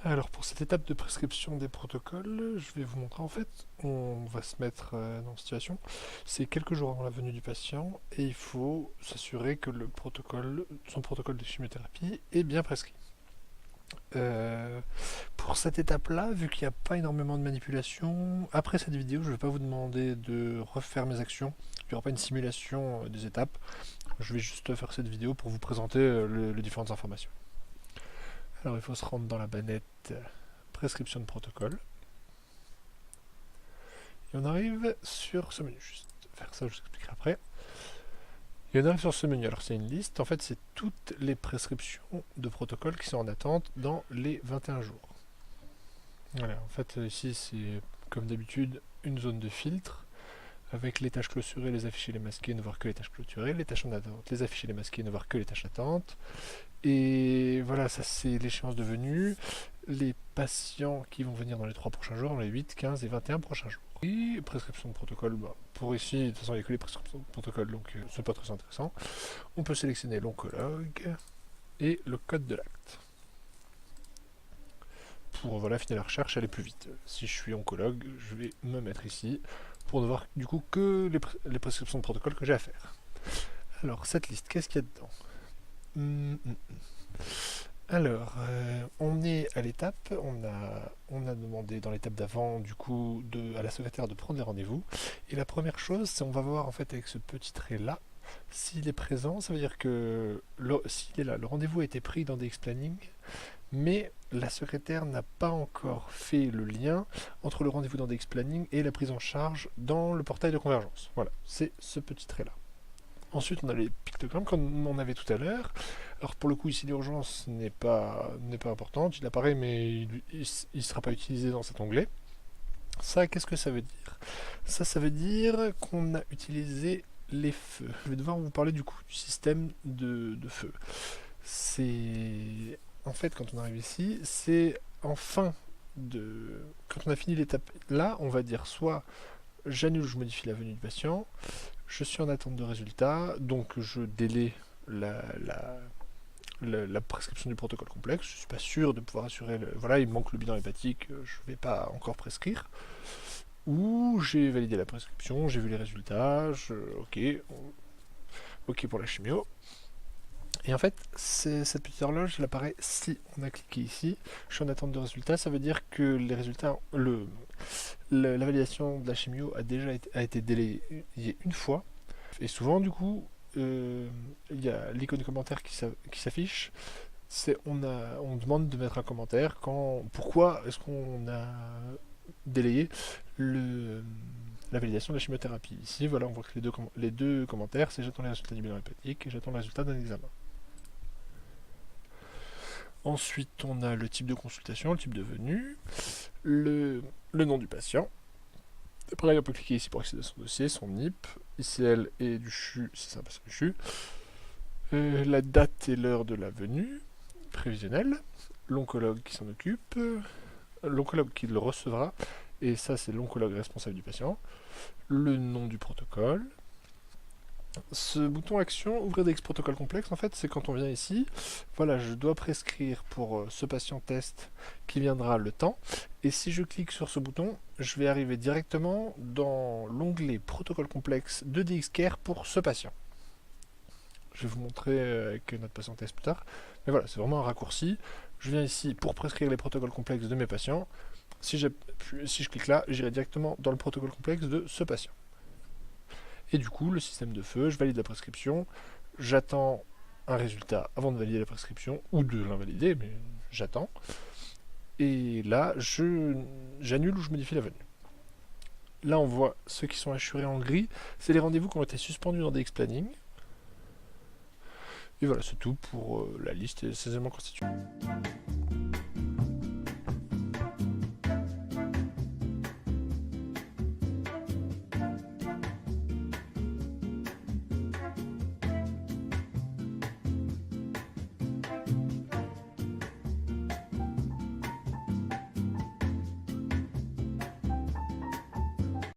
Alors pour cette étape de prescription des protocoles, je vais vous montrer en fait, on va se mettre dans une situation, c'est quelques jours avant la venue du patient et il faut s'assurer que son protocole de chimiothérapie est bien prescrit. Pour cette étape-là, vu qu'il n'y a pas énormément de manipulation, après cette vidéo, je ne vais pas vous demander de refaire mes actions, il n'y aura pas une simulation des étapes, je vais juste faire cette vidéo pour vous présenter les différentes informations. Alors il faut se rendre dans la banette prescription de protocole. Et on arrive sur ce menu. Juste faire ça, je vous expliquerai après. Et on arrive sur ce menu. Alors c'est une liste. En fait, c'est toutes les prescriptions de protocole qui sont en attente dans les 21 jours. Voilà. En fait, ici, c'est comme d'habitude une zone de filtre avec les tâches clôturées, les affichées, les masquées, ne voir que les tâches clôturées, les tâches en attente, les affichées, les masquées, ne voir que les tâches attentes. Et voilà, ça c'est l'échéance de venue. Les patients qui vont venir dans les 3 prochains jours, dans les 8, 15 et 21 prochains jours. Et prescription de protocole, pour ici, de toute façon il n'y a que les prescriptions de protocole, donc c'est pas très intéressant. On peut sélectionner l'oncologue et le code de l'acte. Pour voilà, finir la recherche, aller plus vite. Si je suis oncologue, je vais me mettre ici pour ne voir du coup que les prescriptions de protocole que j'ai à faire. Alors, cette liste, qu'est-ce qu'il y a dedans? Alors, on est à l'étape, on a demandé dans l'étape d'avant, du coup, à la secrétaire de prendre les rendez-vous. Et la première chose, c'est on va voir en fait avec ce petit trait-là, s'il est présent, ça veut dire que s'il est là, le rendez-vous a été pris dans DX Planning, mais la secrétaire n'a pas encore fait le lien entre le rendez-vous dans DX Planning et la prise en charge dans le portail de convergence. Voilà, c'est ce petit trait-là. Ensuite, on a les pictogrammes comme on avait tout à l'heure. Alors pour le coup, ici l'urgence n'est pas importante. Il apparaît, mais il ne sera pas utilisé dans cet onglet. Ça, qu'est-ce que ça veut dire? Ça veut dire qu'on a utilisé les feux. Je vais devoir vous parler du coup du système de feu. C'est en fait quand on arrive ici, c'est en fin de quand on a fini l'étape là, on va dire soit j'annule ou je modifie la venue du patient, je suis en attente de résultats, donc je délaie la prescription du protocole complexe. Je ne suis pas sûr de pouvoir assurer voilà, il me manque le bilan hépatique, je ne vais pas encore prescrire. Ou j'ai validé la prescription, j'ai vu les résultats, ok pour la chimio. Et en fait, cette petite horloge, elle apparaît si on a cliqué ici. Je suis en attente de résultats, ça veut dire que les résultats, la validation de la chimio a été délayée une fois. Et souvent, du coup, il y a l'icône de commentaire qui s'affiche. On demande de mettre un commentaire pourquoi est-ce qu'on a délayé la validation de la chimiothérapie. Ici, voilà, on voit que les deux commentaires, c'est j'attends les résultats du bilan hépatique et j'attends les résultats d'un examen. Ensuite, on a le type de consultation, le type de venue, le nom du patient. Pareil, on peut cliquer ici pour accéder à son dossier, son NIP, ICL et du CHU, si c'est un patient du CHU. La date et l'heure de la venue, prévisionnelle, l'oncologue qui s'en occupe, l'oncologue qui le recevra, et ça c'est l'oncologue responsable du patient, le nom du protocole. Ce bouton action, ouvrir des protocoles complexes, en fait, c'est quand on vient ici, voilà, je dois prescrire pour ce patient test qui viendra le temps, et si je clique sur ce bouton, je vais arriver directement dans l'onglet protocole complexe de DXCare pour ce patient. Je vais vous montrer avec notre patient test plus tard, mais voilà, c'est vraiment un raccourci. Je viens ici pour prescrire les protocoles complexes de mes patients. Si je clique là, j'irai directement dans le protocole complexe de ce patient. Et du coup, le système de feu, je valide la prescription, j'attends un résultat avant de valider la prescription, ou de l'invalider, mais j'attends. Et là, j'annule ou je modifie la venue. Là, on voit ceux qui sont assurés en gris, c'est les rendez-vous qui ont été suspendus dans DX Planning. Et voilà, c'est tout pour la liste et ses éléments constituants.